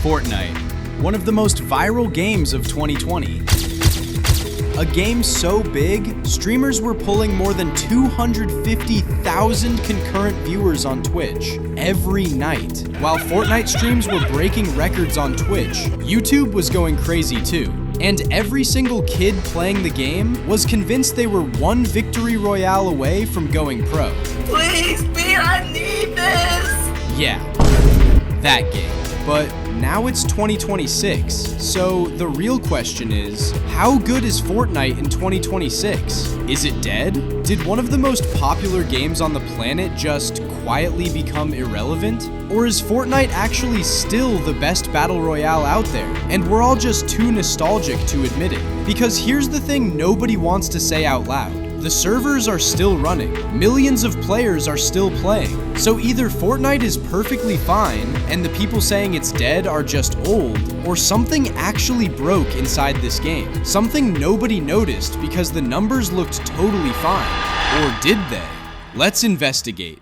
Fortnite, one of the most viral games of 2020. A game so big, streamers were pulling more than 250,000 concurrent viewers on Twitch every night. While Fortnite streams were breaking records on Twitch, YouTube was going crazy too. And every single kid playing the game was convinced they were one victory royale away from going pro. Please, me, I need this! Yeah, that game. But now it's 2026, so the real question is, how good is Fortnite in 2026? Is it dead? Did one of the most popular games on the planet just quietly become irrelevant? Or is Fortnite actually still the best battle royale out there, and we're all just too nostalgic to admit it? Because here's the thing nobody wants to say out loud. The servers are still running, millions of players are still playing, so either Fortnite is perfectly fine and the people saying it's dead are just old, or something actually broke inside this game. Something nobody noticed because the numbers looked totally fine. Or did they? Let's investigate.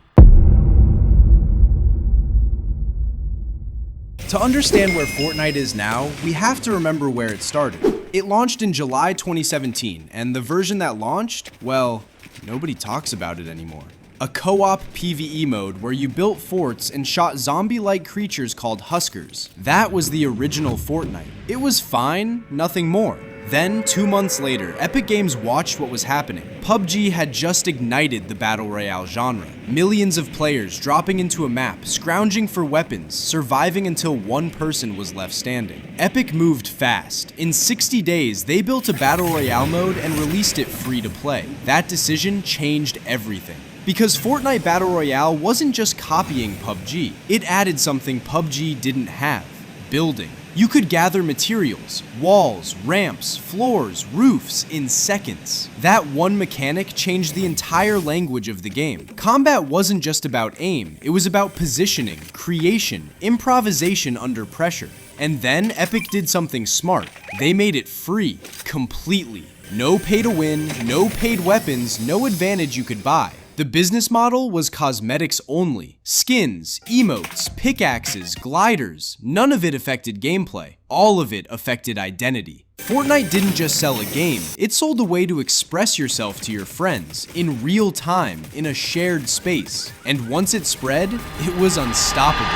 To understand where Fortnite is now, we have to remember where it started. It launched in July 2017, and the version that launched, well, nobody talks about it anymore. A co-op PvE mode where you built forts and shot zombie-like creatures called Huskers. That was the original Fortnite. It was fine, nothing more. Then, 2 months later, Epic Games watched what was happening. PUBG had just ignited the Battle Royale genre. Millions of players dropping into a map, scrounging for weapons, surviving until one person was left standing. Epic moved fast. In 60 days, they built a Battle Royale mode and released it free to play. That decision changed everything. Because Fortnite Battle Royale wasn't just copying PUBG. It added something PUBG didn't have: building. You could gather materials, walls, ramps, floors, roofs in seconds. That one mechanic changed the entire language of the game. Combat wasn't just about aim, it was about positioning, creation, improvisation under pressure. And then Epic did something smart. They made it free, completely. No pay to win, no paid weapons, no advantage you could buy. The business model was cosmetics only. Skins, emotes, pickaxes, gliders, none of it affected gameplay. All of it affected identity. Fortnite didn't just sell a game, it sold a way to express yourself to your friends, in real time, in a shared space. And once it spread, it was unstoppable.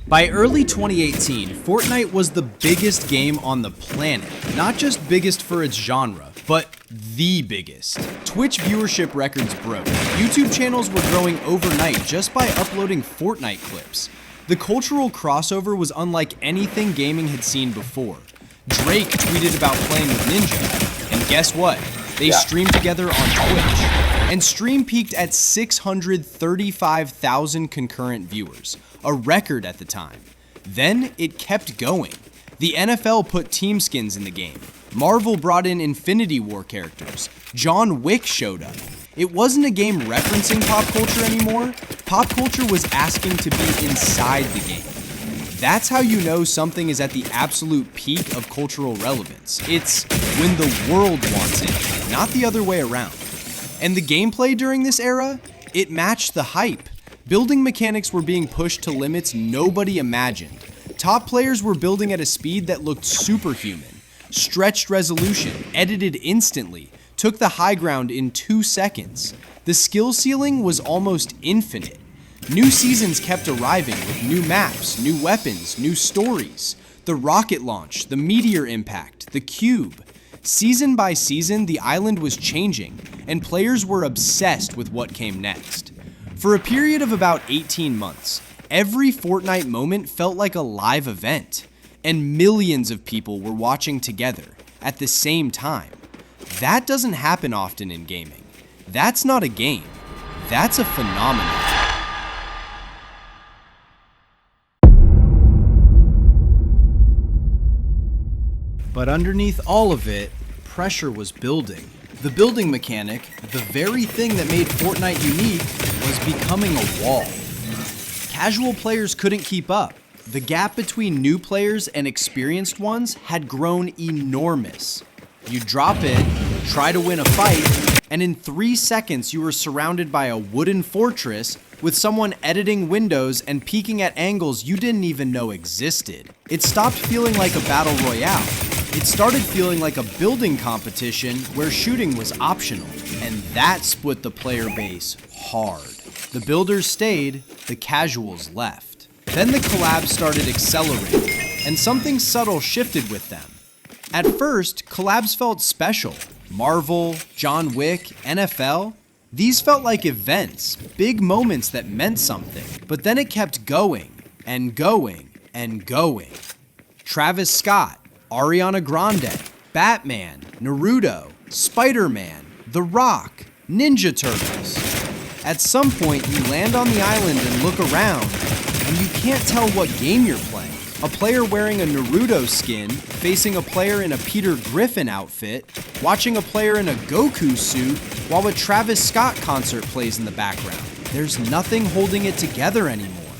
By early 2018, Fortnite was the biggest game on the planet. Not just biggest for its genre, but the biggest. Twitch viewership records broke. YouTube channels were growing overnight just by uploading Fortnite clips. The cultural crossover was unlike anything gaming had seen before. Drake tweeted about playing with Ninja, and guess what? They streamed together on Twitch. And stream peaked at 635,000 concurrent viewers, a record at the time. Then it kept going. The NFL put team skins in the game. Marvel brought in Infinity War characters. John Wick showed up. It wasn't a game referencing pop culture anymore. Pop culture was asking to be inside the game. That's how you know something is at the absolute peak of cultural relevance. It's when the world wants it, not the other way around. And the gameplay during this era, it matched the hype. Building mechanics were being pushed to limits nobody imagined. Top players were building at a speed that looked superhuman. Stretched resolution, edited instantly, took the high ground in 2 seconds. The skill ceiling was almost infinite. New seasons kept arriving with new maps, new weapons, new stories. The rocket launch, the meteor impact, the cube. Season by season, the island was changing, and players were obsessed with what came next. For a period of about 18 months, every Fortnite moment felt like a live event, and millions of people were watching together at the same time. That doesn't happen often in gaming. That's not a game. That's a phenomenon. But underneath all of it, pressure was building. The building mechanic, the very thing that made Fortnite unique, was becoming a wall. Casual players couldn't keep up. The gap between new players and experienced ones had grown enormous. You drop in, try to win a fight, and in 3 seconds you were surrounded by a wooden fortress with someone editing windows and peeking at angles you didn't even know existed. It stopped feeling like a battle royale. It started feeling like a building competition where shooting was optional, and that split the player base hard. The builders stayed, the casuals left. Then the collabs started accelerating, and something subtle shifted with them. At first, collabs felt special. Marvel, John Wick, NFL, these felt like events, big moments that meant something. But then it kept going, and going, and going. Travis Scott, Ariana Grande, Batman, Naruto, Spider-Man, The Rock, Ninja Turtles. At some point, you land on the island and look around, and you can't tell what game you're playing. A player wearing a Naruto skin, facing a player in a Peter Griffin outfit, watching a player in a Goku suit, while a Travis Scott concert plays in the background. There's nothing holding it together anymore.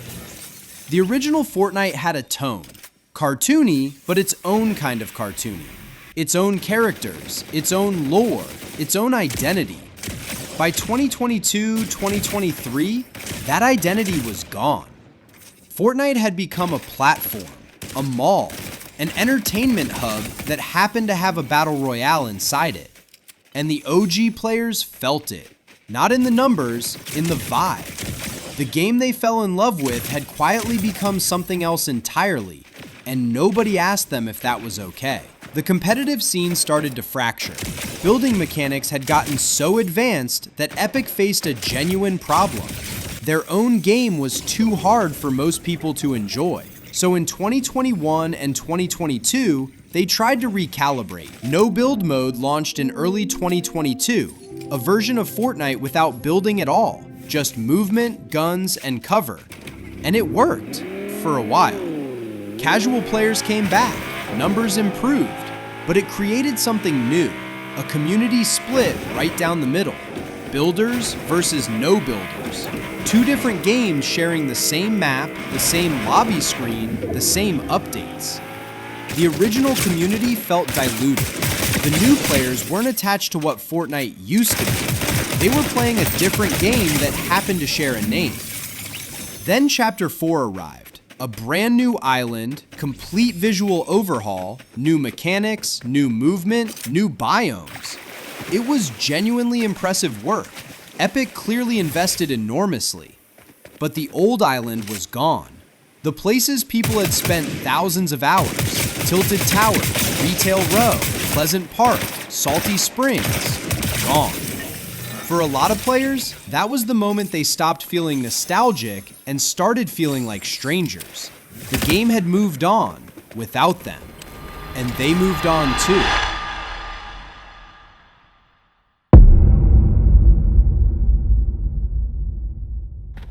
The original Fortnite had a tone. Cartoony, but its own kind of cartoony. Its own characters, its own lore, its own identity. By 2022, 2023, that identity was gone. Fortnite had become a platform, a mall, an entertainment hub that happened to have a battle royale inside it. And the OG players felt it. Not in the numbers, in the vibe. The game they fell in love with had quietly become something else entirely, and nobody asked them if that was okay. The competitive scene started to fracture. Building mechanics had gotten so advanced that Epic faced a genuine problem. Their own game was too hard for most people to enjoy. So in 2021 and 2022, they tried to recalibrate. No build mode launched in early 2022, a version of Fortnite without building at all, just movement, guns, and cover. And it worked, for a while. Casual players came back, numbers improved, but it created something new, a community split right down the middle. Builders versus no builders. Two different games sharing the same map, the same lobby screen, the same updates. The original community felt diluted. The new players weren't attached to what Fortnite used to be. They were playing a different game that happened to share a name. Then Chapter 4 arrived. A brand new island, complete visual overhaul, new mechanics, new movement, new biomes. It was genuinely impressive work. Epic clearly invested enormously. But the old island was gone. The places people had spent thousands of hours, Tilted Towers, Retail Row, Pleasant Park, Salty Springs, gone. For a lot of players, that was the moment they stopped feeling nostalgic and started feeling like strangers. The game had moved on without them, and they moved on too.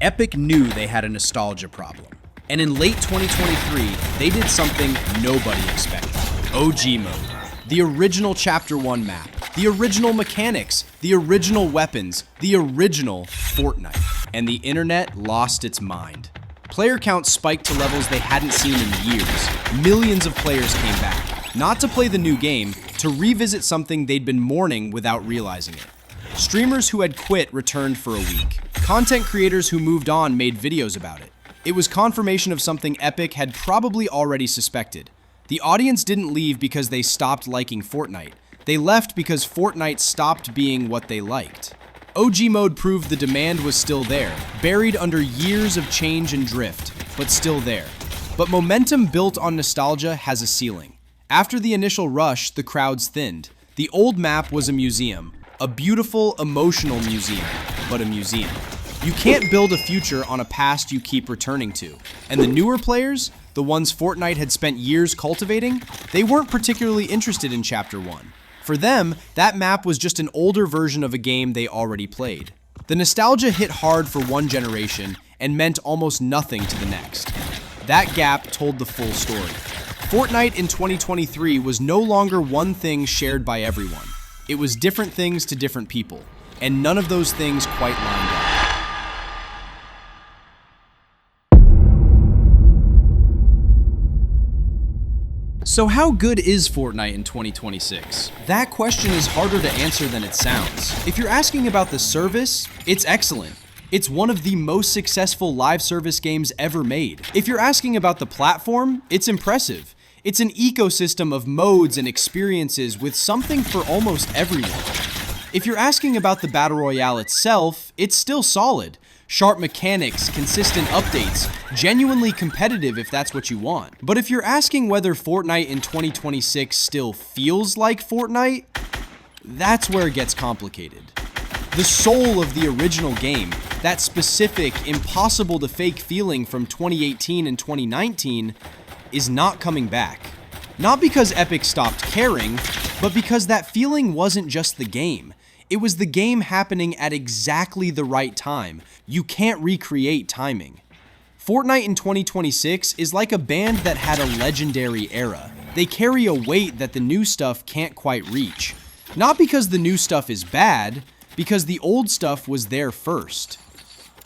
Epic knew they had a nostalgia problem. And in late 2023, they did something nobody expected. OG mode. The original Chapter 1 map. The original mechanics. The original weapons. The original Fortnite. And the internet lost its mind. Player counts spiked to levels they hadn't seen in years. Millions of players came back. Not to play the new game, to revisit something they'd been mourning without realizing it. Streamers who had quit returned for a week. Content creators who moved on made videos about it. It was confirmation of something Epic had probably already suspected. The audience didn't leave because they stopped liking Fortnite. They left because Fortnite stopped being what they liked. OG mode proved the demand was still there, buried under years of change and drift, but still there. But momentum built on nostalgia has a ceiling. After the initial rush, the crowds thinned. The old map was a museum. A beautiful, emotional museum, but a museum. You can't build a future on a past you keep returning to. And the newer players, the ones Fortnite had spent years cultivating, they weren't particularly interested in Chapter 1. For them, that map was just an older version of a game they already played. The nostalgia hit hard for one generation and meant almost nothing to the next. That gap told the full story. Fortnite in 2023 was no longer one thing shared by everyone. It was different things to different people, and none of those things quite lined up. So how good is Fortnite in 2026? That question is harder to answer than it sounds. If you're asking about the service, it's excellent. It's one of the most successful live service games ever made. If you're asking about the platform, it's impressive. It's an ecosystem of modes and experiences with something for almost everyone. If you're asking about the Battle Royale itself, it's still solid. Sharp mechanics, consistent updates, genuinely competitive if that's what you want. But if you're asking whether Fortnite in 2026 still feels like Fortnite, that's where it gets complicated. The soul of the original game, that specific, impossible to fake feeling from 2018 and 2019, is not coming back. Not because Epic stopped caring, but because that feeling wasn't just the game. It was the game happening at exactly the right time. You can't recreate timing. Fortnite in 2026 is like a band that had a legendary era. They carry a weight that the new stuff can't quite reach. Not because the new stuff is bad, because the old stuff was there first.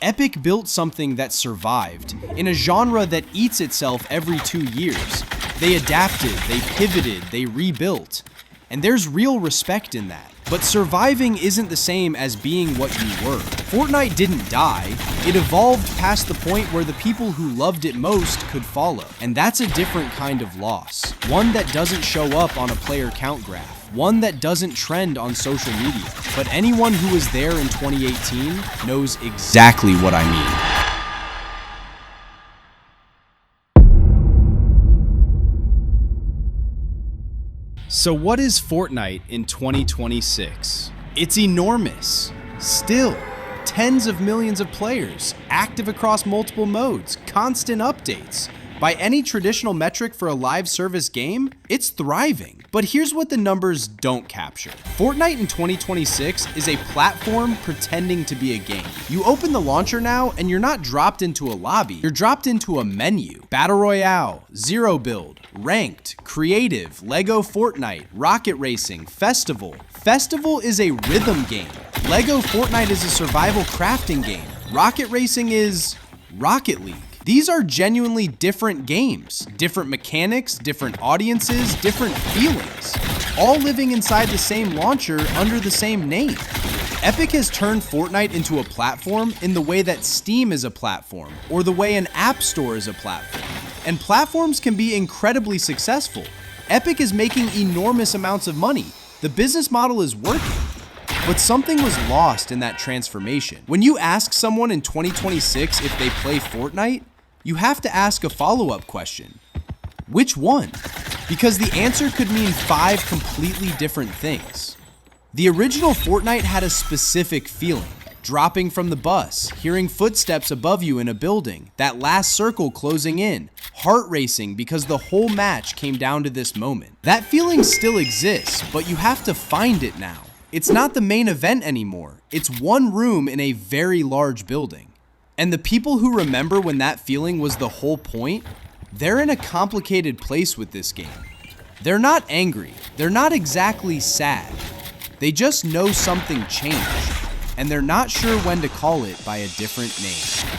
Epic built something that survived, in a genre that eats itself every 2 years. They adapted, they pivoted, they rebuilt. And there's real respect in that. But surviving isn't the same as being what you were. Fortnite didn't die, it evolved past the point where the people who loved it most could follow. And that's a different kind of loss. One that doesn't show up on a player count graph. One that doesn't trend on social media. But anyone who was there in 2018 knows exactly what I mean. So what is Fortnite in 2026? It's enormous. Still, tens of millions of players, active across multiple modes, constant updates. By any traditional metric for a live service game, it's thriving. But here's what the numbers don't capture. Fortnite in 2026 is a platform pretending to be a game. You open the launcher now and you're not dropped into a lobby, you're dropped into a menu. Battle Royale, Zero Build, Ranked, Creative, Lego Fortnite, Rocket Racing, Festival. Festival is a rhythm game. Lego Fortnite is a survival crafting game. Rocket Racing is Rocket League. These are genuinely different games, different mechanics, different audiences, different feelings, all living inside the same launcher under the same name. Epic has turned Fortnite into a platform in the way that Steam is a platform, or the way an app store is a platform. And platforms can be incredibly successful. Epic is making enormous amounts of money. The business model is working. But something was lost in that transformation. When you ask someone in 2026 if they play Fortnite, you have to ask a follow-up question. Which one? Because the answer could mean 5 completely different things. The original Fortnite had a specific feeling. Dropping from the bus, hearing footsteps above you in a building, that last circle closing in, heart racing because the whole match came down to this moment. That feeling still exists, but you have to find it now. It's not the main event anymore. It's one room in a very large building. And the people who remember when that feeling was the whole point, they're in a complicated place with this game. They're not angry. They're not exactly sad. They just know something changed, and they're not sure when to call it by a different name.